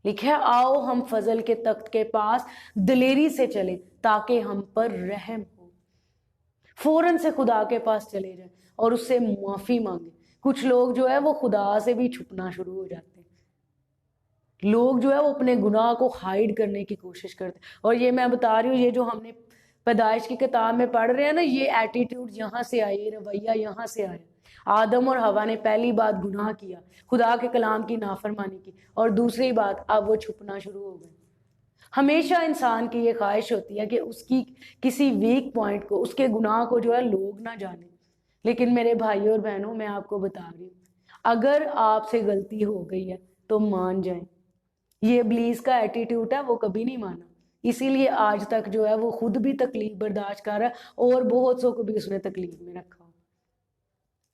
لکھا ہے آؤ ہم فضل کے تخت کے پاس دلیری سے چلیں تاکہ ہم پر رحم ہو. فوراً سے خدا کے پاس چلے جائیں اور اس سے معافی مانگیں. کچھ لوگ جو ہے وہ خدا سے بھی چھپنا شروع ہو جاتے ہیں. لوگ جو ہے وہ اپنے گناہ کو ہائیڈ کرنے کی کوشش کرتے ہیں. اور یہ میں بتا رہی ہوں یہ جو ہم نے پیدائش کی کتاب میں پڑھ رہے ہیں نا, یہ ایٹیٹیوڈ یہاں سے آئے, یہ رویہ یہاں سے آیا. آدم اور حوا نے پہلی بات گناہ کیا, خدا کے کلام کی نافرمانی کی, اور دوسری بات اب وہ چھپنا شروع ہو گئے. ہمیشہ انسان کی یہ خواہش ہوتی ہے کہ اس کی کسی ویک پوائنٹ کو, اس کے گناہ کو جو ہے لوگ نہ جانیں. لیکن میرے بھائیوں اور بہنوں میں آپ کو بتا رہی ہوں اگر آپ سے غلطی ہو گئی ہے تو مان جائیں. یہ ابلیس کا ایٹیٹیوڈ ہے, وہ کبھی نہیں مانا. اسی لیے آج تک جو ہے وہ خود بھی تکلیف برداشت کر رہا ہے اور بہت سو کو بھی اس نے تکلیف میں رکھا,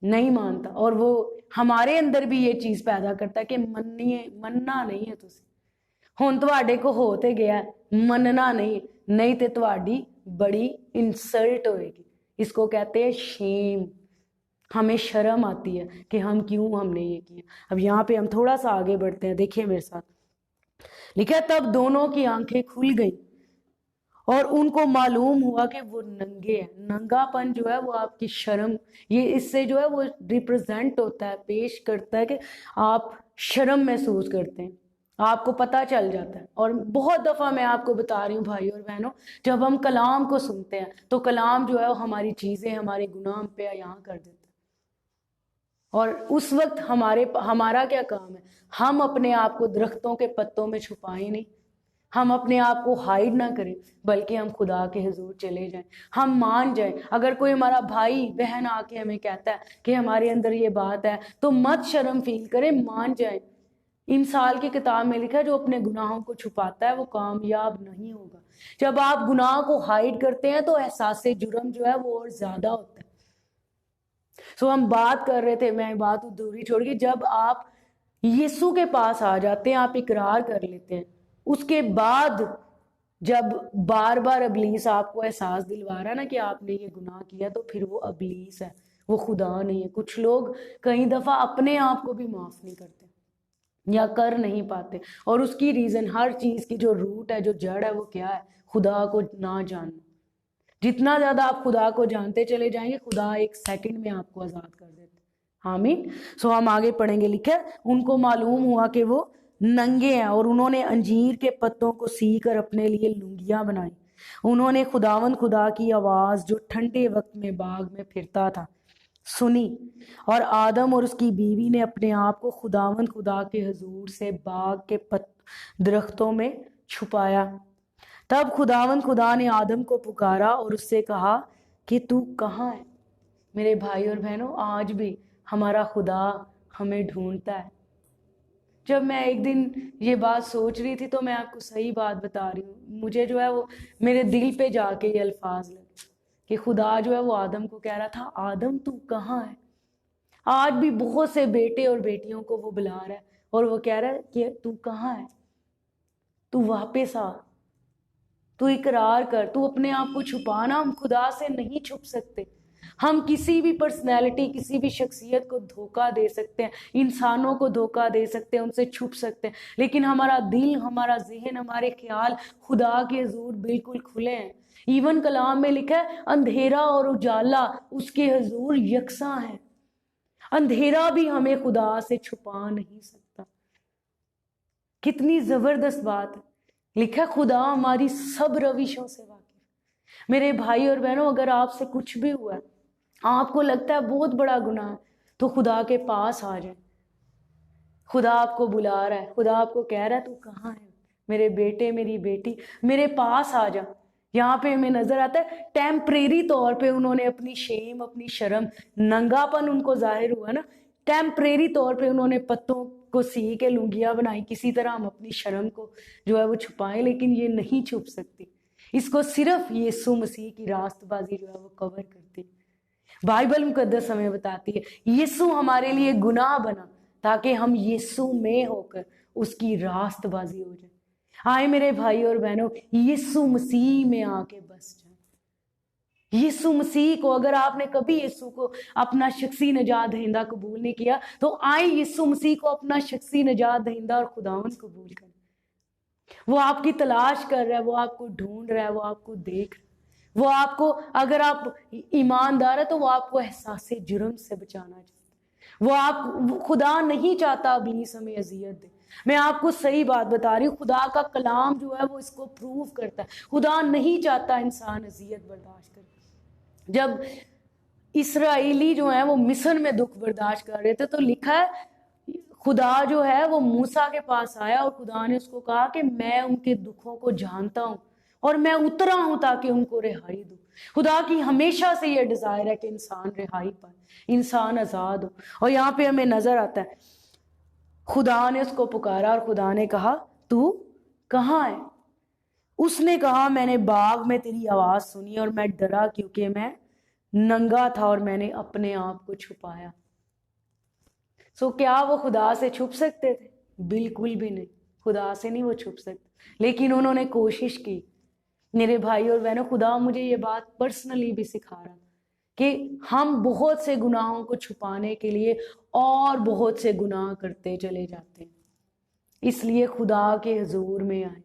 نہیں مانتا. اور وہ ہمارے اندر بھی یہ چیز پیدا کرتا ہے کہ مننا نہیں ہے تسی, ہن تواڈے کو ہو تے گیا, مننا نہیں تے تواڈی بڑی انسلٹ ہوئے گی. اس کو کہتے ہیں شیم. ہمیں شرم آتی ہے کہ ہم نے یہ کیا. اب یہاں پہ ہم تھوڑا سا آگے بڑھتے ہیں, دیکھیں میرے ساتھ. لکھا تب دونوں کی آنکھیں کھل گئیں اور ان کو معلوم ہوا کہ وہ ننگے ہیں. ننگا پن جو ہے وہ آپ کی شرم، یہ اس سے جو ہے وہ ریپرزینٹ ہوتا ہے، پیش کرتا ہے کہ آپ شرم محسوس کرتے ہیں، آپ کو پتہ چل جاتا ہے. اور بہت دفعہ میں آپ کو بتا رہی ہوں بھائی اور بہنوں، جب ہم کلام کو سنتے ہیں تو کلام جو ہے وہ ہماری چیزیں، ہمارے گناہ ہم پہ یہاں کر دیتا ہے. اور اس وقت ہمارا کیا کام ہے؟ ہم اپنے آپ کو درختوں کے پتوں میں چھپائیں نہیں، ہم اپنے آپ کو ہائیڈ نہ کریں، بلکہ ہم خدا کے حضور چلے جائیں، ہم مان جائیں. اگر کوئی ہمارا بھائی بہن آ کے ہمیں کہتا ہے کہ ہمارے اندر یہ بات ہے تو مت شرم فیل کریں، مان جائیں. امثال کی کتاب میں لکھا ہے جو اپنے گناہوں کو چھپاتا ہے وہ کامیاب نہیں ہوگا. جب آپ گناہ کو ہائیڈ کرتے ہیں تو احساس جرم جو ہے وہ اور زیادہ ہوتا ہے. ہم بات کر رہے تھے، میں بات ادھوری چھوڑ کے، جب آپ یسوع کے پاس آ جاتے ہیں، آپ اقرار کر لیتے ہیں، اس کے بعد جب بار بار ابلیس آپ کو احساس دلوا رہا ہے نا کہ آپ نے یہ گناہ کیا، تو پھر وہ ابلیس ہے، وہ خدا نہیں ہے. کچھ لوگ کئی دفعہ اپنے آپ کو بھی معاف نہیں کرتے یا کر نہیں پاتے، اور اس کی ریزن، ہر چیز کی جو روٹ ہے، جو جڑ ہے، وہ کیا ہے؟ خدا کو نہ جاننا. جتنا زیادہ آپ خدا کو جانتے چلے جائیں گے، خدا ایک سیکنڈ میں آپ کو آزاد کر دیتے. آمین. ہم آگے پڑھیں گے. لکھا ہے ان کو معلوم ہوا کہ وہ ننگے ہیں، اور انہوں نے انجیر کے پتوں کو سی کر اپنے لیے لنگیاں بنائی. انہوں نے خداوند خدا کی آواز جو ٹھنڈے وقت میں باغ میں پھرتا تھا سنی، اور آدم اور اس کی بیوی نے اپنے آپ کو خداوند خدا کے حضور سے باغ کے درختوں میں چھپایا. تب خداوند خدا نے آدم کو پکارا اور اس سے کہا کہ تو کہاں ہے؟ میرے بھائی اور بہنوں، آج بھی ہمارا خدا ہمیں ڈھونڈتا ہے. جب میں ایک دن یہ بات سوچ رہی تھی تو میں آپ کو صحیح بات بتا رہی ہوں، مجھے جو ہے وہ میرے دل پہ جا کے یہ الفاظ لگے کہ خدا جو ہے وہ آدم کو کہہ رہا تھا، آدم تو کہاں ہے؟ آج بھی بہت سے بیٹے اور بیٹیوں کو وہ بلا رہا ہے اور وہ کہہ رہا ہے کہ تو کہاں ہے؟ تو واپس آ، تو اقرار کر، تو اپنے آپ کو چھپانا. ہم خدا سے نہیں چھپ سکتے. ہم کسی بھی پرسنالٹی، کسی بھی شخصیت کو دھوکہ دے سکتے ہیں، انسانوں کو دھوکہ دے سکتے ہیں، ان سے چھپ سکتے ہیں، لیکن ہمارا دل، ہمارا ذہن، ہمارے خیال خدا کے حضور بالکل کھلے ہیں. ایون کلام میں لکھا ہے اندھیرا اور اجالا اس کے حضور یکساں ہے. اندھیرا بھی ہمیں خدا سے چھپا نہیں سکتا. کتنی زبردست بات ہے. لکھا ہے خدا ہماری سب روشوں سے واقف. میرے بھائی اور بہنوں، اگر آپ سے کچھ بھی ہوا ہے، آپ کو لگتا ہے بہت بڑا گناہ ہے، تو خدا کے پاس آ جائیں. خدا آپ کو بلا رہا ہے، خدا آپ کو کہہ رہا ہے تو کہاں ہے میرے بیٹے، میری بیٹی، میرے پاس آ جا. یہاں پہ ہمیں نظر آتا ہے ٹیمپریری طور پہ انہوں نے اپنی شیم، اپنی شرم، ننگا پن ان کو ظاہر ہوا نا، ٹیمپریری طور پہ انہوں نے پتوں کو سی کے لنگیاں بنائی. کسی طرح ہم اپنی شرم کو جو ہے وہ چھپائیں، لیکن یہ نہیں چھپ سکتی. اس کو صرف یسوع مسیح کی راست بازی جو ہے وہ کور کرتی. بائبل مقدس ہمیں بتاتی ہے یسوع ہمارے لیے گناہ بنا تاکہ ہم یسوع میں ہو کر اس کی راست بازی ہو جائے. آئے میرے بھائی اور بہنوں، یسوع مسیح میں آ کے بس جائیں. یسوع مسیح کو، اگر آپ نے کبھی یسوع کو اپنا شخصی نجات دہندہ قبول نہیں کیا تو آئیں یسوع مسیح کو اپنا شخصی نجات دہندہ اور خداوند قبول کریں. وہ آپ کی تلاش کر رہا ہے، وہ آپ کو ڈھونڈ رہا ہے، وہ آپ کو دیکھ رہا ہے. وہ آپ کو، اگر آپ ایماندار ہے تو وہ آپ کو احساس جرم سے بچانا چاہتا ہے. خدا نہیں چاہتا ابلیس ہمیں اذیت دے. میں آپ کو صحیح بات بتا رہی ہوں، خدا کا کلام جو ہے وہ اس کو پروف کرتا ہے. خدا نہیں چاہتا انسان اذیت برداشت کرے. جب اسرائیلی جو ہیں وہ مصر میں دکھ برداشت کر رہے تھے تو لکھا ہے خدا جو ہے وہ موسیٰ کے پاس آیا اور خدا نے اس کو کہا کہ میں ان کے دکھوں کو جانتا ہوں اور میں اترا ہوں تاکہ ان کو رہائی دوں. خدا کی ہمیشہ سے یہ ڈیزائر ہے کہ انسان رہائی پائے، انسان آزاد ہو. اور یہاں پہ ہمیں نظر آتا ہے خدا نے اس کو پکارا اور خدا نے کہا تو کہاں ہے؟ اس نے کہا میں نے باغ میں تیری آواز سنی اور میں ڈرا کیونکہ میں ننگا تھا اور میں نے اپنے آپ کو چھپایا. کیا وہ خدا سے چھپ سکتے تھے؟ بالکل بھی نہیں، خدا سے نہیں وہ چھپ سکتے، لیکن انہوں نے کوشش کی. میرے بھائی اور بہنوں، خدا مجھے یہ بات پرسنلی بھی سکھا رہا کہ ہم بہت سے گناہوں کو چھپانے کے لیے اور بہت سے گناہ کرتے چلے جاتے ہیں. اس لیے خدا کے حضور میں آئیں،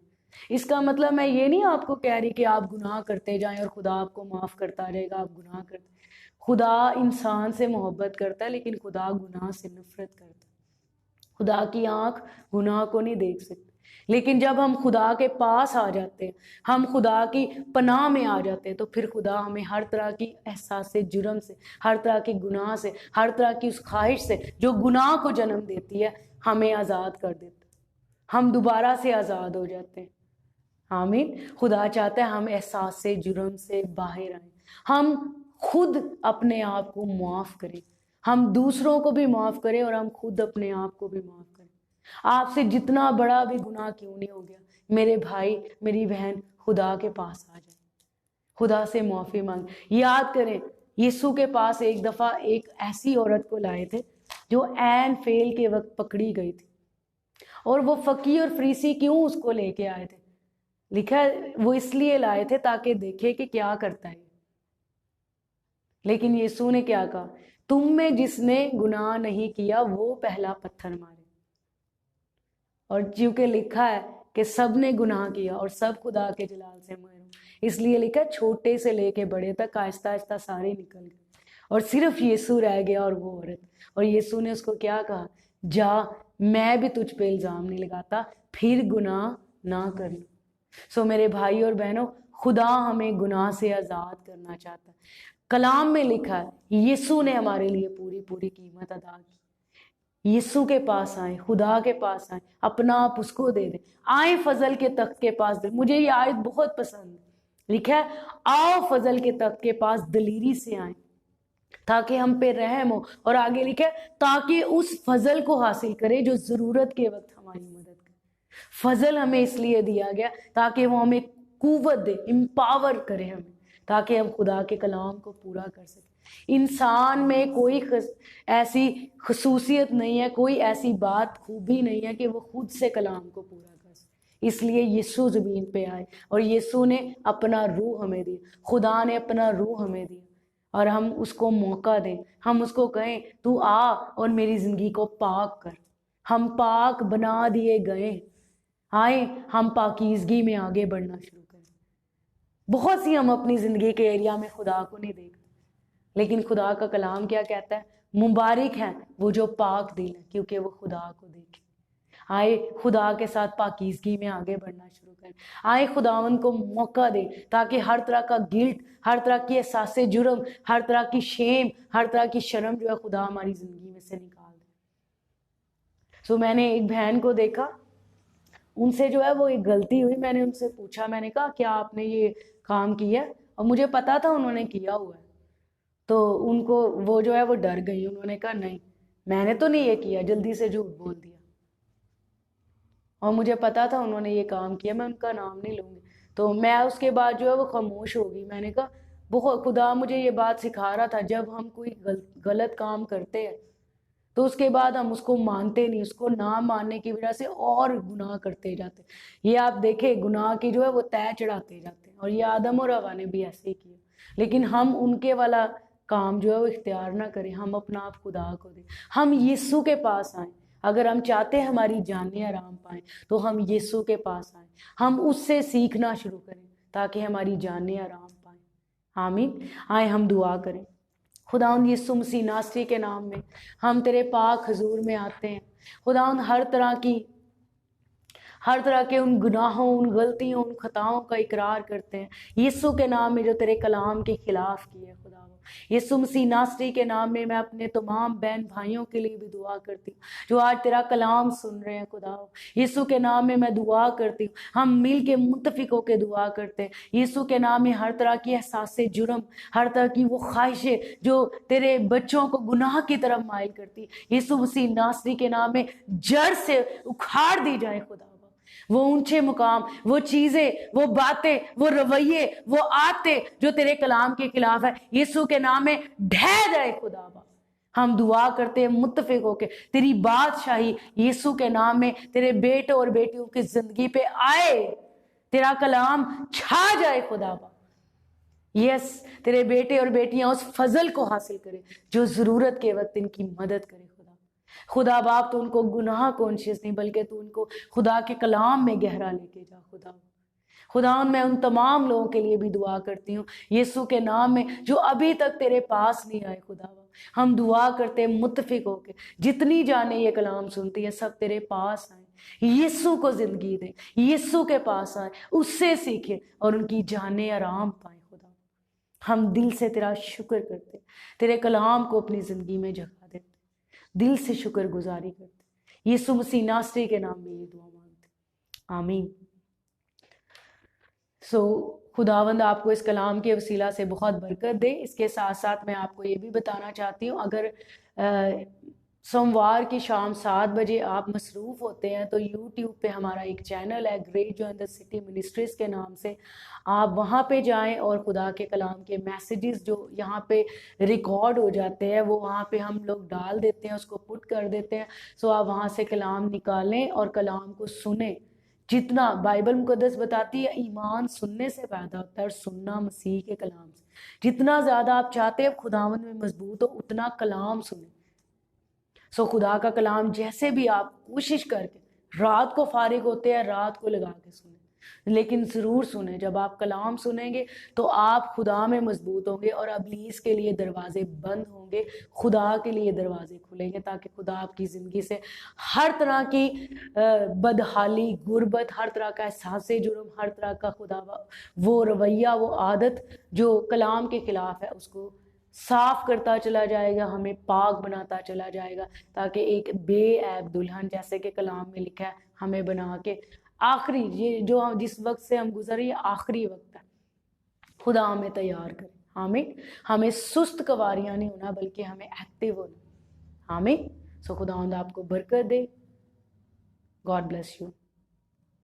اس کا مطلب میں یہ نہیں آپ کو کہہ رہی کہ آپ گناہ کرتے جائیں اور خدا آپ کو معاف کرتا رہے گا، آپ گناہ کرتے. خدا انسان سے محبت کرتا ہے لیکن خدا گناہ سے نفرت کرتا ہے. خدا کی آنکھ گناہ کو نہیں دیکھ سکتی. لیکن جب ہم خدا کے پاس آ جاتے ہیں، ہم خدا کی پناہ میں آ جاتے ہیں، تو پھر خدا ہمیں ہر طرح کی احساس جرم سے، ہر طرح کی گناہ سے، ہر طرح کی اس خواہش سے جو گناہ کو جنم دیتی ہے، ہمیں آزاد کر دیتا ہے. ہم دوبارہ سے آزاد ہو جاتے ہیں. آمین. خدا چاہتا ہے ہم احساس جرم سے باہر آئیں، ہم خود اپنے آپ کو معاف کریں، ہم دوسروں کو بھی معاف کریں اور ہم خود اپنے آپ کو بھی معاف کریں. آپ سے جتنا بڑا بھی گناہ کیوں نہیں ہو گیا، میرے بھائی میری بہن، خدا کے پاس آ جائیں، خدا سے معافی مانگ. یاد کریں یسوع کے پاس ایک دفعہ ایک ایسی عورت کو لائے تھے جو عین فیل کے وقت پکڑی گئی تھی، اور وہ فقیر اور فریسی کیوں اس کو لے کے آئے تھے؟ لکھا ہے وہ اس لیے لائے تھے تاکہ دیکھے کہ کیا کرتا ہے. لیکن یسوع نے کیا کہا؟ تم میں جس نے گناہ نہیں کیا وہ پہلا پتھر مارے. اور چونکہ لکھا ہے کہ سب نے گناہ کیا اور سب خدا کے جلال سے محروم، اس لیے لکھا ہے چھوٹے سے لے کے بڑے تک آہستہ آہستہ سارے نکل گئے اور صرف یسوع رہ گیا اور وہ عورت. اور یسوع نے اس کو کیا کہا؟ جا، میں بھی تجھ پہ الزام نہیں لگاتا، پھر گناہ نہ کرنا. سو میرے بھائی اور بہنوں، خدا ہمیں گناہ سے آزاد کرنا چاہتا ہے. کلام میں لکھا ہے یسوع نے ہمارے لیے پوری پوری قیمت ادا کی. یسوع کے پاس آئیں، خدا کے پاس آئیں، اپنا آپ اس کو دے دیں. آئیں فضل کے تخت کے پاس دیں. مجھے یہ آیت بہت پسند ہے. لکھا ہے آؤ فضل کے تخت کے پاس دلیری سے آئیں تاکہ ہم پہ رحم ہو. اور آگے لکھا ہے تاکہ اس فضل کو حاصل کرے جو ضرورت کے وقت ہماری مدد کرے. فضل ہمیں اس لیے دیا گیا تاکہ وہ ہمیں قوت دے، امپاور کرے ہمیں، تاکہ ہم خدا کے کلام کو پورا کر سکیں. انسان میں کوئی ایسی خصوصیت نہیں ہے، کوئی ایسی بات خوبی نہیں ہے کہ وہ خود سے کلام کو پورا کر سکے. اس لیے یسوع زمین پہ آئے اور یسوع نے اپنا روح ہمیں دیا. خدا نے اپنا روح ہمیں دیا اور ہم اس کو موقع دیں. ہم اس کو کہیں تو آ اور میری زندگی کو پاک کر. ہم پاک بنا دیے گئے. آئیں ہم پاکیزگی میں آگے بڑھنا شروع کریں. بہت سی ہم اپنی زندگی کے ایریا میں خدا کو نہیں دیکھتے، لیکن خدا کا کلام کیا کہتا ہے؟ مبارک ہیں وہ جو پاک دل ہیں کیونکہ وہ خدا کو دیکھیں. آئے خدا کے ساتھ پاکیزگی میں آگے بڑھنا شروع کریں. آئے خداوند کو موقع دیں تاکہ ہر طرح کا گلٹ، ہر طرح کی احساس جرم، ہر طرح کی شیم، ہر طرح کی شرم جو ہے خدا ہماری زندگی میں سے نکال دے. سو میں نے ایک بہن کو دیکھا، ان سے جو ہے وہ ایک غلطی ہوئی. میں نے ان سے پوچھا، میں نے کہا کیا آپ نے یہ کام کیا؟ اور مجھے پتا تھا انہوں نے کیا ہوا ہے. تو ان کو وہ جو ہے وہ ڈر گئی. انہوں نے کہا نہیں میں نے تو نہیں یہ کیا، جلدی سے جھوٹ بول دیا. اور مجھے پتا تھا انہوں نے یہ کام کیا، میں ان کا نام نہیں لوں گی. تو میں اس کے بعد جو ہے وہ خاموش ہو گئی. میں نے کہا بہت خدا مجھے یہ بات سکھا رہا تھا، جب ہم کوئی غلط کام کرتے ہیں تو اس کے بعد ہم اس کو مانتے نہیں، اس کو نہ ماننے کی وجہ سے اور گناہ کرتے جاتے. یہ آپ دیکھیں گناہ کی جو ہے وہ طے چڑھاتے جاتے ہیں، اور یہ آدم اور حوا نے بھی ایسے ہی کیا. لیکن ہم ان کے والا کام جو ہے وہ اختیار نہ کریں، ہم اپنا آپ خدا کو دیں. ہم یسوع کے پاس آئیں. اگر ہم چاہتے ہیں ہماری جانیں آرام پائیں تو ہم یسوع کے پاس آئیں، ہم اس سے سیکھنا شروع کریں تاکہ ہماری جانیں آرام پائیں. آمین. آئیں ہم دعا کریں. خداوند یسوع مسیح ناصری کے نام میں ہم تیرے پاک حضور میں آتے ہیں. خداوند ہر طرح کے ان گناہوں، ان غلطیوں، ان خطاؤں کا اقرار کرتے ہیں یسوع کے نام میں جو تیرے کلام کے خلاف کیے. خدا یسوع مسیح ناصری کے نام میں اپنے تمام بہن بھائیوں کے لیے بھی دعا کرتی ہوں جو آج تیرا کلام سن رہے ہیں. خدا یسوع کے نام میں دعا کرتی ہوں، ہم مل کے متفق ہو کے دعا کرتے ہیں یسوع کے نام میں. ہر طرح کی احساس جرم، ہر طرح کی وہ خواہشیں جو تیرے بچوں کو گناہ کی طرف مائل کرتی، یسوع مسیح ناصری کے نام میں جڑ سے اکھاڑ دی جائے. خدا وہ اونچے مقام، وہ چیزیں، وہ باتیں، وہ رویے، وہ عادتیں جو تیرے کلام کے خلاف ہے یسوع کے نام میں ڈھہ جائے. خدا ہم دعا کرتے ہیں متفق ہو کے تیری بادشاہی یسوع کے نام میں تیرے بیٹوں اور بیٹیوں کی زندگی پہ آئے، تیرا کلام چھا جائے. خدا تیرے بیٹے اور بیٹیاں اس فضل کو حاصل کرے جو ضرورت کے وقت ان کی مدد کرے. خدا خدا باپ تو ان کو گناہ کانشیس نہیں، بلکہ تو ان کو خدا کے کلام میں گہرا لے کے جا خدا میں ان تمام لوگوں کے لیے بھی دعا کرتی ہوں یسوع کے نام میں جو ابھی تک تیرے پاس نہیں آئے خدا ہم دعا کرتے متفق ہو کے جتنی جانے یہ کلام سنتی ہے سب تیرے پاس آئیں، یسوع کو زندگی دیں، یسوع کے پاس آئیں، اس سے سیکھیں اور ان کی جانیں آرام پائیں خدا ہم دل سے تیرا شکر کرتے، تیرے کلام کو اپنی زندگی میں جگہ دیتے، دل سے شکر گزاری کرتے، یسوع مسیح ناصری کے نام میں یہ دعا مانگتے، آمین۔ خداوند آپ کو اس کلام کے وسیلہ سے بہت برکت دے۔ اس کے ساتھ ساتھ میں آپ کو یہ بھی بتانا چاہتی ہوں اگر سوموار کی شام 7 بجے آپ مصروف ہوتے ہیں تو یوٹیوب پہ ہمارا ایک چینل ہے گریٹ جو ان دا سٹی منسٹریز کے نام سے، آپ وہاں پہ جائیں اور خدا کے کلام کے میسیجز جو یہاں پہ ریکارڈ ہو جاتے ہیں وہ وہاں پہ ہم لوگ ڈال دیتے ہیں، اس کو پٹ کر دیتے ہیں۔ آپ وہاں سے کلام نکالیں اور کلام کو سنیں۔ جتنا بائبل مقدس بتاتی ہے ایمان سننے سے پیدا ہوتا ہے اور سننا مسیح کے کلام سے، جتنا زیادہ آپ چاہتے ہیں خداوند میں مضبوط ہو اتنا کلام سنیں۔ خدا کا کلام جیسے بھی آپ کوشش کر کے رات کو فارغ ہوتے ہیں رات کو لگا کے سنیں، لیکن ضرور سنیں۔ جب آپ کلام سنیں گے تو آپ خدا میں مضبوط ہوں گے اور ابلیس کے لیے دروازے بند ہوں گے، خدا کے لیے دروازے کھلیں گے، تاکہ خدا آپ کی زندگی سے ہر طرح کی بدحالی، غربت، ہر طرح کا احساس جرم، ہر طرح کا خدا وہ رویہ، وہ عادت جو کلام کے خلاف ہے اس کو صاف کرتا چلا جائے گا، ہمیں پاک بناتا چلا جائے گا، تاکہ ایک بے عیب دلہن جیسے کہ کلام میں لکھا ہے ہمیں بنا کے آخری یہ جو جس وقت سے ہم گزر یہ آخری وقت ہے، خدا ہمیں تیار کرے۔ آمین۔ ہمیں سست کواریاں نہیں ہونا بلکہ ہمیں ایکٹیو ہونا۔ آمین۔ خداوند آپ کو برکت دے۔ God bless you.